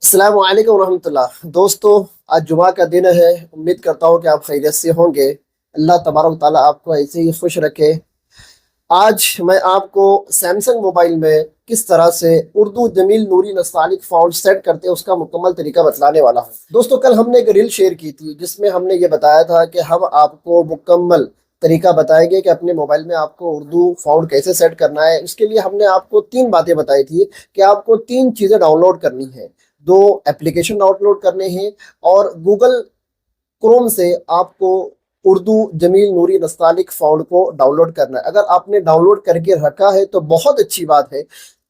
अस्सलाम वालेकुम रहमतुल्लाह। दोस्तों, आज जुमा का दिन है। उम्मीद करता हूँ कि आप खैरियत से होंगे। अल्लाह तबारक ताला आपको ऐसे ही खुश रखे। आज मैं आपको सैमसंग मोबाइल में किस तरह से उर्दू जमील नूरी नस्तालिक फ़ॉन्ट सेट करते हैं उसका मुकम्मल तरीका बतलाने वाला हूँ। दोस्तों, कल हमने एक रील शेयर की थी जिसमें हमने ये बताया था कि हम आपको मुकम्मल तरीका बताएंगे कि अपने मोबाइल में आपको उर्दू फ़ॉन्ट कैसे सेट करना है। उसके लिए हमने आपको तीन बातें बताई थी कि आपको तीन चीज़ें डाउनलोड करनी है। दो एप्लीकेशन डाउनलोड करने हैं और गूगल क्रोम से आपको उर्दू जमील नूरी नस्तालिक फ़ॉन्ट को डाउनलोड करना है। अगर आपने डाउनलोड करके रखा है तो बहुत अच्छी बात है।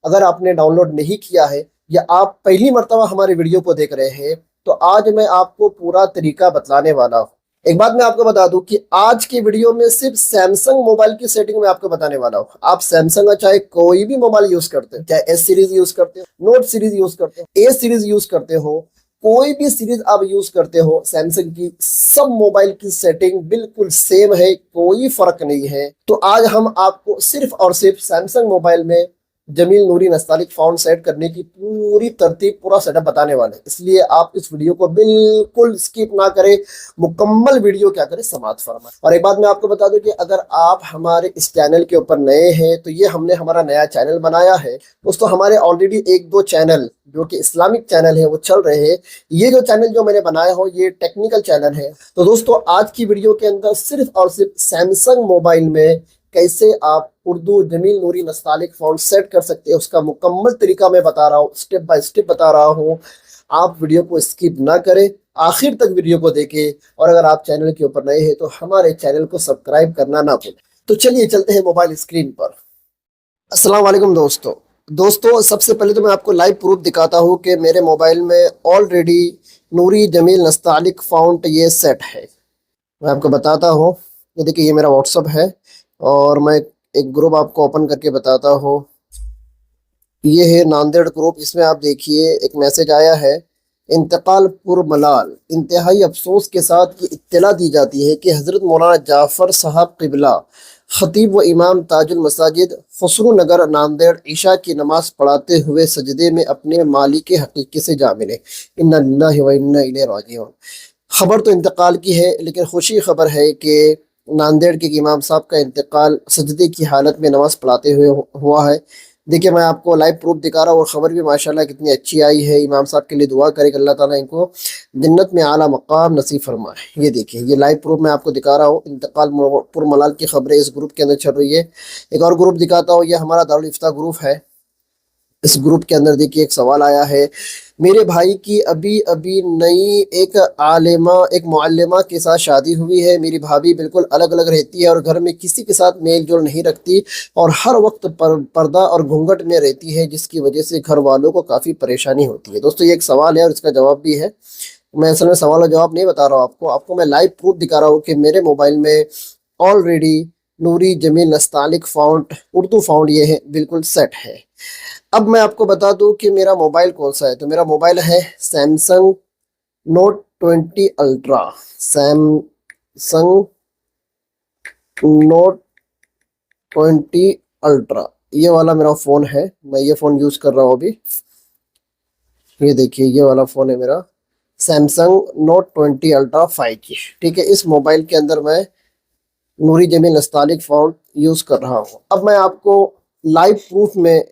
अगर आपने डाउनलोड नहीं किया है या आप पहली मर्तबा हमारे वीडियो को देख रहे हैं तो आज मैं आपको पूरा तरीका बतलाने वाला हूँ। एक बात मैं आपको बता दूं कि आज की वीडियो में सिर्फ सैमसंग मोबाइल की सेटिंग में आपको बताने वाला हूँ। आप सैमसंग का चाहे कोई भी मोबाइल यूज करते हो, चाहे एस सीरीज यूज करते हो, नोट सीरीज यूज करते हो, ए सीरीज यूज करते हो, कोई भी सीरीज आप यूज करते हो, सैमसंग की सब मोबाइल की सेटिंग बिल्कुल सेम है, कोई फर्क नहीं है। तो आज हम आपको सिर्फ और सिर्फ सैमसंग मोबाइल में जमील नूरी नस्तालिक फ़ॉन्ट सेट करने की पूरी तरतीब, पूरा सेटअप बताने वाले हैं। इसलिए आप इस वीडियो को बिल्कुल स्किप ना करें, मुकम्मल वीडियो क्या करें समाप्त फरमाएं। और एक बात मैं आपको बता दूं कि अगर आप हमारे इस चैनल के ऊपर नए हैं तो ये हमने हमारा नया चैनल बनाया है। दोस्तों, हमारे ऑलरेडी एक दो चैनल जो कि इस्लामिक चैनल है वो चल रहे हैं। ये जो चैनल जो मैंने बनाया हो ये टेक्निकल चैनल है। तो दोस्तों, आज की वीडियो के अंदर सिर्फ और सिर्फ सैमसंग मोबाइल में कैसे आप उर्दू जमील नूरी नस्तालिक फ़ॉन्ट सेट कर सकते हैं उसका मुकम्मल तरीका मैं बता रहा हूँ, स्टेप बाय स्टेप बता रहा हूँ। आप वीडियो को स्किप ना करें, आखिर तक वीडियो को देखें। और अगर आप चैनल के ऊपर नए हैं तो हमारे चैनल को सब्सक्राइब करना ना भूलें। तो चलिए चलते हैं मोबाइल स्क्रीन पर। अस्सलाम वालेकुम दोस्तों, सबसे पहले तो मैं आपको लाइव प्रूफ दिखाता हूँ कि मेरे मोबाइल में ऑलरेडी नूरी जमील नस्तालिक फ़ॉन्ट ये सेट है। मैं आपको बताता हूँ। ये देखिए, ये मेरा व्हाट्सअप है और मैं एक ग्रुप आपको ओपन करके बताता हूँ। ये है नांदेड़ ग्रुप। इसमें आप देखिए एक मैसेज आया है, इंतकाल पुर मलाल। इंतहाई अफसोस के साथ ये इत्तला दी जाती है कि हज़रत मौलाना जाफ़र साहब क़िबला ख़तीब व इमाम ताजुल मसाजिद फसरू नगर नांदेड़ ईशा की नमाज़ पढ़ाते हुए सजदे में अपने मालिक हकीकी से जा मिले। इन्ना लिल्लाहि व इन्ना इलैहि राजिऊन। खबर तो इंतकाल की है, लेकिन खुशी खबर है कि नांदेड़ के इमाम साहब का इंतकाल सजदे की हालत में नमाज़ पढ़ाते हुए हुआ है। देखिए, मैं आपको लाइव प्रूफ दिखा रहा हूँ और ख़बर भी माशाल्लाह कितनी अच्छी आई है। इमाम साहब के लिए दुआ करें कि अल्लाह ताला इनको जन्नत में आला मकाम नसीब फरमाए। ये देखिए, ये लाइव प्रूफ मैं आपको दिखा रहा हूँ। इंतकाल पुर मलाल की खबरें इस ग्रुप के अंदर चल रही है। एक और ग्रुप दिखाता हूँ, ये हमारा दारुल इफ्ता ग्रुप है। इस ग्रुप के अंदर देखिए एक सवाल आया है, मेरे भाई की अभी अभी नई एक आलिमा एक मुअल्लिमा के साथ शादी हुई है। मेरी भाभी बिल्कुल अलग अलग रहती है और घर में किसी के साथ मेल जोल नहीं रखती और हर वक्त पर्दा और घूंघट में रहती है, जिसकी वजह से घर वालों को काफ़ी परेशानी होती है। दोस्तों, ये एक सवाल है और इसका जवाब भी है। मैं असल में सवाल और जवाब नहीं बता रहा हूँ आपको मैं लाइव प्रूफ दिखा रहा हूँ कि मेरे मोबाइल में ऑलरेडी नूरी जमील नस्तालिक फ़ॉन्ट उर्दू फ़ॉन्ट ये है बिल्कुल सेट है। अब मैं आपको बता दूं कि मेरा मोबाइल कौन सा है। तो मेरा मोबाइल है Samsung note 20 ultra. Samsung note 20 ultra, ये वाला मेरा फ़ोन है। मैं ये फ़ोन यूज़ कर रहा हूँ अभी। ये देखिए, ये वाला फ़ोन है मेरा सैमसंग नोट 20 अल्ट्रा 5G। ठीक है, इस मोबाइल के अंदर मैं नूरी जमील नस्तालिक फ़ॉन्ट यूज़ कर रहा हूँ। अब मैं आपको लाइव प्रूफ में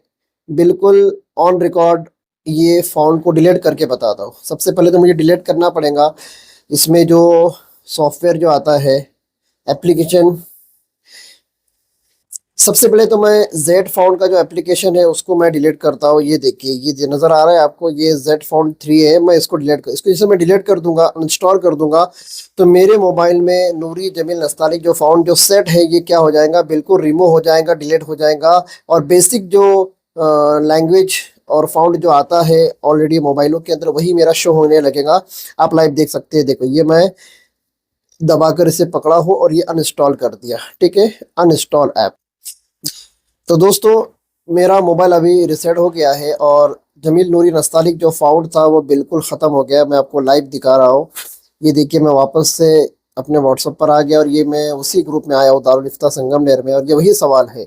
बिल्कुल ऑन रिकॉर्ड ये फ़ॉन्ट को डिलीट करके बताता हूँ। सबसे पहले तो मुझे डिलीट करना पड़ेगा। इसमें जो सॉफ्टवेयर जो आता है एप्लीकेशन, सबसे पहले तो मैं जेड फ़ॉन्ट का जो एप्लीकेशन है उसको मैं डिलीट करता हूँ। ये देखिए, ये जो नज़र आ रहा है आपको, ये जेड फ़ॉन्ट 3 है। मैं इसको इसको जैसे मैं डिलीट कर दूंगा, अनइंस्टॉल कर दूंगा, तो मेरे मोबाइल में नूरी जमील नस्तालिक जो फ़ॉन्ट जो सेट है ये क्या हो जाएगा, बिल्कुल रिमूव हो जाएगा, डिलीट हो जाएगा। और बेसिक जो लैंग्वेज और फ़ॉन्ट जो आता है ऑलरेडी मोबाइलों के अंदर वही मेरा शो होने लगेगा। आप लाइव देख सकते हैं। देखो, ये मैं दबाकर इसे पकड़ा हूँ और ये अनइंस्टॉल कर दिया। ठीक है, अनइंस्टॉल ऐप। तो दोस्तों, मेरा मोबाइल अभी रिसेट हो गया है और जमील नूरी नस्तालिक जो फ़ॉन्ट था वो बिल्कुल ख़त्म हो गया। मैं आपको लाइव दिखा रहा हूँ। ये देखिए, मैं वापस से अपने व्हाट्सएप पर आ गया और ये मैं उसी ग्रुप में आया हूँ दारुल इफ्ता संगमनेर में, और ये वही सवाल है।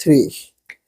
3.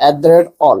@all،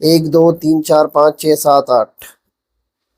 1 2 3 4 5 6 7 8،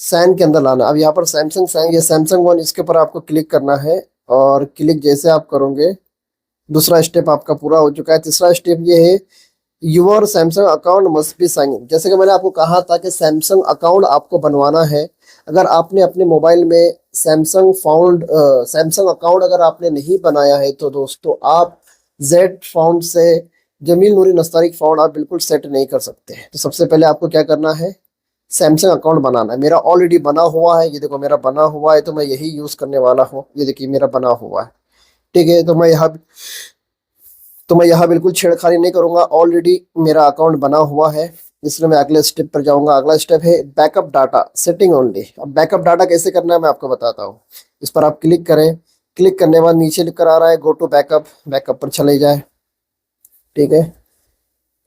सैन के अंदर लाना। अब यहाँ पर सैमसंग सैन, ये सैमसंग वन, इसके ऊपर आपको क्लिक करना है। और क्लिक जैसे आप करोगे, दूसरा स्टेप आपका पूरा हो चुका है। तीसरा स्टेप ये है, your Samsung account must be sign in. जैसे कि मैंने आपको कहा था कि सैमसंग अकाउंट आपको बनवाना है। अगर आपने अपने मोबाइल में सैमसंग अकाउंट अगर आपने नहीं बनाया है तो दोस्तों आप जेड फाउंड से, जमील नूरी नस्तारिक फाउंड आप बिल्कुल सेट नहीं कर सकते। तो सबसे पहले आपको क्या करना है, सैमसंग अकाउंट बनाना है। मेरा ऑलरेडी बना हुआ है, ये देखो मेरा बना हुआ है, तो मैं यही यूज़ करने वाला हूँ। ये देखिए मेरा बना हुआ है, ठीक है। तो मैं यहाँ बिल्कुल छेड़खानी नहीं करूंगा, ऑलरेडी मेरा अकाउंट बना हुआ है। इसलिए मैं अगले स्टेप पर जाऊंगा। अगला स्टेप है बैकअप डाटा सेटिंग ओनली। अब बैकअप डाटा कैसे करना है मैं आपको बताता हूँ। इस पर आप क्लिक करें। क्लिक करने के बाद नीचे लिख कर आ रहा है गो टू बैकअप, बैकअप पर चले जाए, ठीक है।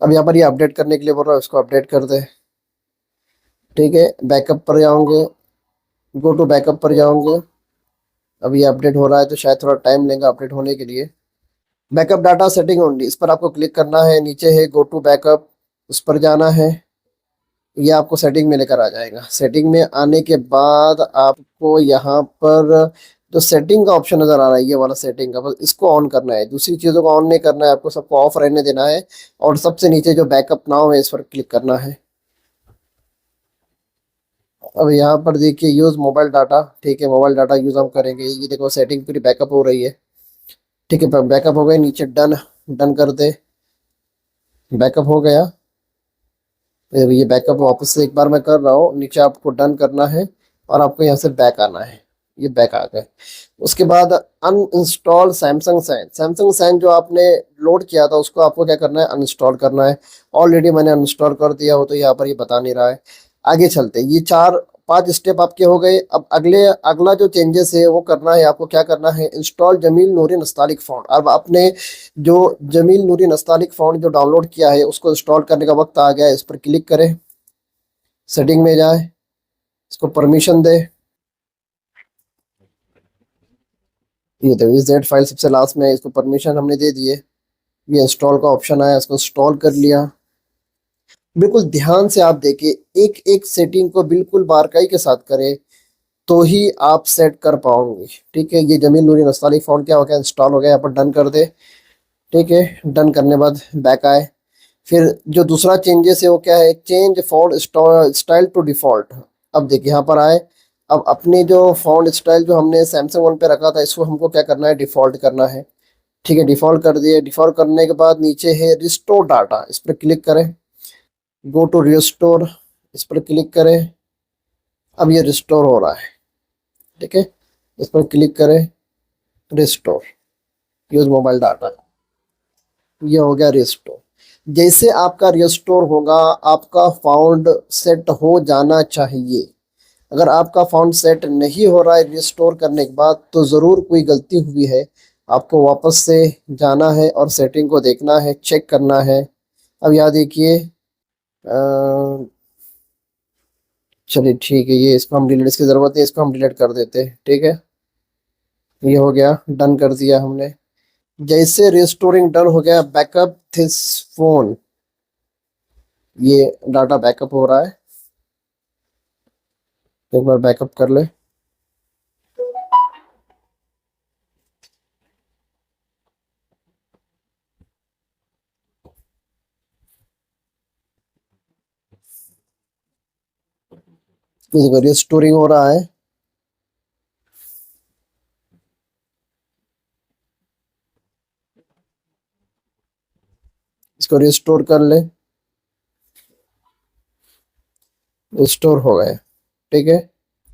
अब यहाँ पर ये अपडेट करने के लिए बोल रहा है, उसको अपडेट कर दे, ठीक है। बैकअप पर जाओगे, गो टू बैकअप पर जाओगे। अब ये अपडेट हो रहा है तो शायद थोड़ा टाइम लेगा अपडेट होने के लिए। बैकअप डाटा सेटिंग ओनली, इस पर आपको क्लिक करना है। नीचे है गो टू बैकअप, उस पर जाना है। ये आपको सेटिंग में लेकर आ जाएगा। सेटिंग में आने के बाद आपको यहाँ पर जो सेटिंग का ऑप्शन नजर आ रहा है, ये वाला सेटिंग का, बस इसको ऑन करना है। दूसरी चीज़ों को ऑन नहीं करना है आपको, सबको ऑफ रहने देना है। और सबसे नीचे जो बैकअप नाउ है, इस पर क्लिक करना है। अब यहाँ पर देखिए यूज़ मोबाइल डाटा, ठीक है। मोबाइल डाटा यूज़ हम करेंगे। ये देखो सेटिंग पूरी बैकअप हो रही है, ठीक है। बैकअप हो गई, नीचे डन, डन कर दे। बैकअप हो गया। फिर ये बैकअप वापस से एक बार मैं कर रहा हूँ, नीचे आपको डन करना है और आपको यहाँ से बैक आना है। ये बैक आ गए। उसके बाद अनइंस्टॉल सैमसंग सैन जो आपने लोड किया था उसको आपको क्या करना है, अनइंस्टॉल करना है। ऑलरेडी मैंने अनइंस्टॉल कर दिया हो तो यहाँ पर ये बता नहीं रहा है। आगे चलते, ये चार पांच स्टेप आपके हो गए। अब अगला जो चेंजेस है वो करना है आपको। क्या करना है, इंस्टॉल जमील नूरी नस्तालिक फ़ॉन्ट। अब आपने जो जमील नूरी नस्तालिक फ़ॉन्ट जो डाउनलोड किया है उसको इंस्टॉल करने का वक्त आ गया है। इस पर क्लिक करें, सेटिंग में जाए, इसको परमिशन दे। ये तो ये जेड फाइल सबसे लास्ट में है, इसको परमिशन हमने दे दिए। ये इंस्टॉल का ऑप्शन आया, इसको इंस्टॉल कर लिया। बिल्कुल ध्यान से आप देखिए, एक एक सेटिंग को बिल्कुल बारकाई के साथ करें तो ही आप सेट कर पाओगे, ठीक है। ये जमील नूरी नस्तालिक फ़ॉन्ट क्या हो गया, इंस्टॉल हो गया। यहाँ पर डन कर दे, ठीक है। डन करने बाद बैक आए। फिर जो दूसरा चेंजेस है वो क्या है, change font style to default. अब देखिए यहाँ पर आए। अब अपने जो फॉन्ट स्टाइल जो हमने सैमसंग वन पे रखा था इसको हमको क्या करना है, डिफ़ॉल्ट करना है, ठीक है। डिफ़ॉल्ट कर दिए। डिफ़ॉल्ट करने के बाद नीचे है रिस्टोर डाटा, इस पर क्लिक करें। गो टू रिस्टोर, इस पर क्लिक करें। अब ये रिस्टोर हो रहा है, ठीक है। इस पर क्लिक करें, रिस्टोर यूज मोबाइल डाटा, ये हो गया रिस्टोर। जैसे आपका रिस्टोर होगा आपका फाउंड सेट हो जाना चाहिए। अगर आपका फाउंड सेट नहीं हो रहा है रिस्टोर करने के बाद तो ज़रूर कोई गलती हुई है। आपको वापस से जाना है और सेटिंग को देखना है, चेक करना है। अब यहाँ देखिए, चलिए ठीक है, ये इसको हम डिलीट, इसकी ज़रूरत है, इसको हम डिलीट कर देते हैं, ठीक है। ये हो गया, डन कर दिया हमने। जैसे रिस्टोरिंग डन हो गया, बैकअप दिस फोन, ये डाटा बैकअप हो रहा है। एक बार बैकअप कर ले। ये देखो रिस्टोरिंग हो रहा है। इसको रिस्टोर कर ले, रिस्टोर हो गए, ठीक है।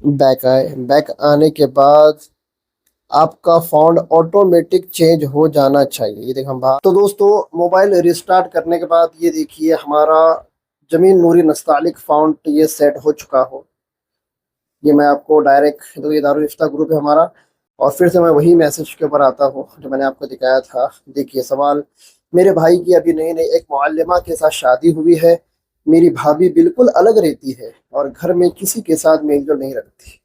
बैक आए। बैक आने के बाद आपका फॉन्ट ऑटोमेटिक चेंज हो जाना चाहिए। ये देख हम बाहर। तो दोस्तों मोबाइल रिस्टार्ट करने के बाद ये देखिए हमारा जमीन नूरी नस्तालिक फॉन्ट ये सेट हो चुका हो। ये मैं आपको डायरेक्ट, तो ये दारुल इफ्ता ग्रुप है हमारा। और फिर से मैं वही मैसेज के ऊपर आता हूँ जो मैंने आपको दिखाया था। देखिए सवाल, मेरे भाई की अभी नई नई एक मुअल्लिमा के साथ शादी हुई है। मेरी भाभी बिल्कुल अलग रहती है और घर में किसी के साथ मेलजोल नहीं रखती।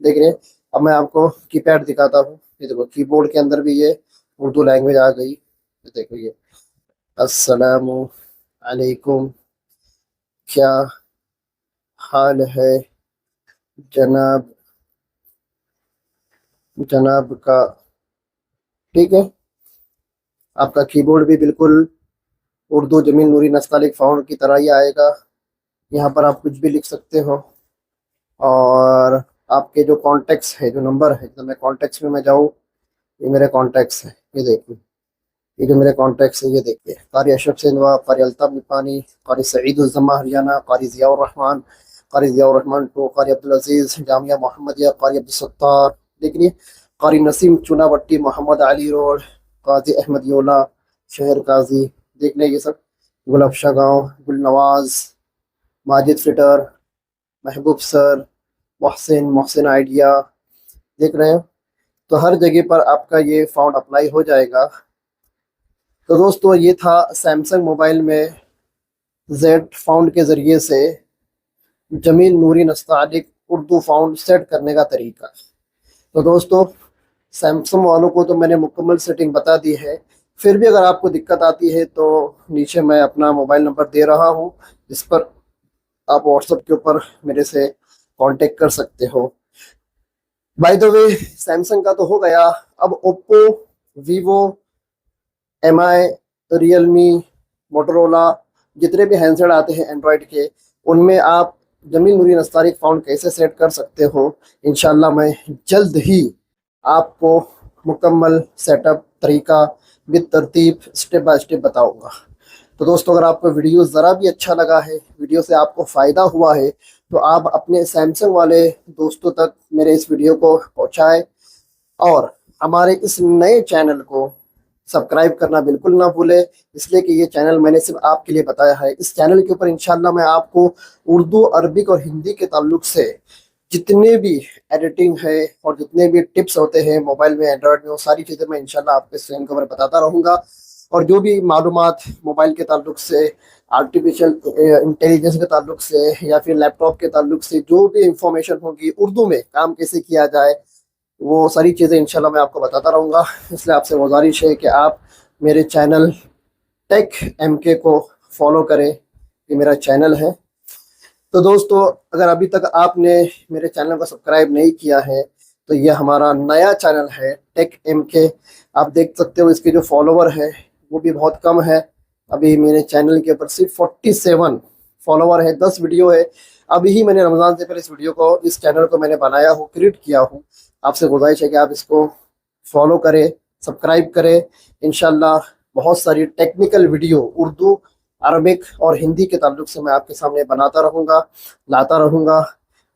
देख रहे हैं। अब मैं आपको कीपैड दिखाता हूँ। ये देखो कीबोर्ड के अंदर भी ये उर्दू लैंग्वेज आ गई। ये देखो ये अस्सलामु अलैकुम, क्या हाल है जनाब जनाब का, ठीक है। आपका कीबोर्ड भी बिल्कुल उर्दू जमील नूरी नस्तालिक फ़ॉन्ट की तरह ही आएगा। यहाँ पर आप कुछ भी लिख सकते हो। और आपके जो कॉन्टेक्ट्स है, जो नंबर है, तो मैं कॉन्टेक्ट्स में मैं जाऊँ, ये मेरे कॉन्टेक्ट्स हैं, ये देखिए। ये जो मेरे कॉन्टेक्ट्स हैं, ये देखिए। कारी अशरफ सिंधवा, कारी अल्ताफ़ निपानी, कारी सईद उज़्ज़मा हरियाणा, कारी ज़ियाउर रहमान, कारी ज़ियाउर रहमान टू, कारी अब्दुल अजीज़ जामिया मोहम्मदिया, कारी अब्दुल सत्तार, देखिए। कारी नसीम चुनाभट्टी मोहम्मद अली रोड, काजी अहमद योला शहर काजी, देख लें ये सब। गुलबशा गाँव, गुलनवाज, माजिद फिटर, महबूब सर, मोहसिन मोहसिन आइडिया, देख रहे हैं। तो हर जगह पर आपका ये फ़ॉन्ट अप्लाई हो जाएगा। तो दोस्तों, ये था सैमसंग मोबाइल में जेड फ़ॉन्ट के ज़रिए से जमील नूरी नस्तालिक उर्दू फ़ॉन्ट सेट करने का तरीका। तो दोस्तों, सैमसंग वालों को तो मैंने मुकम्मल सेटिंग बता दी है। फिर भी अगर आपको दिक्कत आती है तो नीचे मैं अपना मोबाइल नंबर दे रहा हूँ, जिस पर आप व्हाट्सएप के ऊपर मेरे से कांटेक्ट कर सकते हो। बाय द वे, सैमसंग का तो हो गया। अब Oppo, Vivo, MI, Realme, Motorola, जितने भी हैंडसेट आते हैं एंड्रॉयड के, उनमें आप जमील नूरी नस्तालिक फ़ॉन्ट कैसे सेट कर सकते हो, इंशाल्लाह मैं जल्द ही आपको मुकम्मल सेटअप तरीका विद तरतीब स्टेप बाय स्टेप बताऊंगा। तो दोस्तों, अगर आपको वीडियो ज़रा भी अच्छा लगा है, वीडियो से आपको फ़ायदा हुआ है, तो आप अपने सैमसंग वाले दोस्तों तक मेरे इस वीडियो को पहुंचाएं। और हमारे इस नए चैनल को सब्सक्राइब करना बिल्कुल ना भूले, इसलिए कि ये चैनल मैंने सिर्फ आपके लिए बताया है। इस चैनल के ऊपर इंशाल्लाह मैं आपको उर्दू, अरबिक और हिंदी के ताल्लुक से जितने भी एडिटिंग है और जितने भी टिप्स होते हैं मोबाइल में, एंड्रॉयड में, वो सारी चीज़ें मैं इंशाल्लाह आपके चैनल के ऊपर बताता रहूँगा। और जो भी मालूमात मोबाइल के ताल्लुक से, आर्टिफिशियल इंटेलिजेंस के ताल्लुक से, या फिर लैपटॉप के ताल्लुक से जो भी इंफॉर्मेशन होगी, उर्दू में काम कैसे किया जाए, वो सारी चीज़ें इंशाल्लाह मैं आपको बताता रहूँगा। इसलिए आपसे गुजारिश है कि आप मेरे चैनल टेक एमके को फॉलो करें, ये मेरा चैनल है। तो दोस्तों, अगर अभी तक आपने मेरे चैनल को सब्सक्राइब नहीं किया है, तो ये हमारा नया चैनल है टेक एमके। आप देख सकते हो इसके जो फॉलोवर है वो भी बहुत कम है। अभी मेरे चैनल के ऊपर सिर्फ 47 फॉलोवर है, 10 वीडियो है। अभी ही मैंने रमज़ान से पहले इस वीडियो को, इस चैनल को मैंने बनाया हूँ, क्रिएट किया हूँ। आपसे गुजारिश है कि आप इसको फॉलो करें, सब्सक्राइब करें। इंशाल्लाह बहुत सारी टेक्निकल वीडियो उर्दू, अरबिक और हिंदी के ताल्लुक से मैं आपके सामने बनाता रहूँगा, लाता रहूँगा।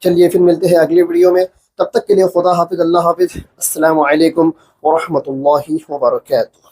चलिए फिर मिलते हैं अगली वीडियो में। तब तक के लिए खुदा हाफिज़, अल्लाह हाफिज़, अस्सलामु अलैकुम व रहमतुल्लाहि व बरकातुहू।